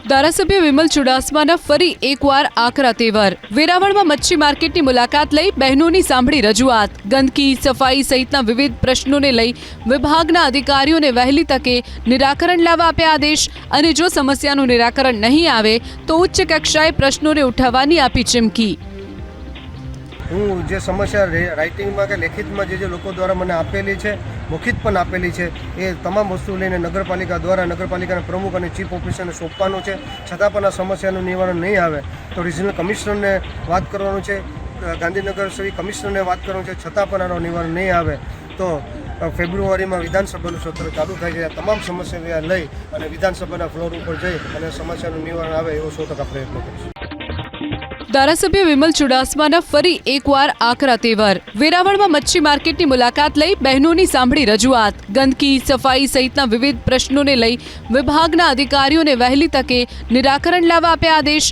ધારાસભ્ય વિમલ ચુડાસમાના ફરી એકવાર આકરા તેવર। વેરાવળમાં મચ્છી માર્કેટની મુલાકાત લઈ બહેનોની સાંભળી રજૂઆત। ગંદકી, સફાઈ સહિતના વિવિધ પ્રશ્નોને લઈ વિભાગના અધિકારીઓને વહેલી તકે નિરાકરણ લાવવા આપ્યા આદેશ અને જો સમસ્યાનું નિરાકરણ નહીં આવે તો ઉચ્ચ કક્ષાએ પ્રશ્નોને ઉઠાવવાની આપી ચીમકી। હું જે સમસ્યા રાઇટિંગમાં કે લેખિતમાં જે લોકો દ્વારા મને આપેલી છે, મૌખિત પણ આપેલી છે, એ તમામ વસ્તુ લઈને નગરપાલિકા દ્વારા નગરપાલિકાના પ્રમુખ અને ચીફ ઓફિસરને સોંપવાનું છે। છતાં પણ આ સમસ્યાનું નિવારણ નહીં આવે તો રિજનલ કમિશનરને વાત કરવાનું છે, ગાંધીનગર શ્રી કમિશનરને વાત કરવાનું છે। છતાં પણ આનું નિવારણ નહીં આવે તો ફેબ્રુઆરીમાં વિધાનસભાનું સત્ર ચાલુ થાય છે। તમામ સમસ્યા લઈ અને વિધાનસભાના ફ્લોર ઉપર જઈ અને સમસ્યાનું નિવારણ આવે એવો 100% પ્રયત્ન કરીશું। ધારાસભ્ય વિમલ ચુડાસમાના ફરી એકવાર આકરા તેવર। વેરાવળમાં મચ્છી માર્કેટની મુલાકાત લઈ બહેનોની સાંભળી રજૂઆત। ગંદકી, સફાઈ સહિતના વિવિધ પ્રશ્નોને લઈ વિભાગના અધિકારીઓને વહેલી તકે નિરાકરણ લાવવા આપ્યા આદેશ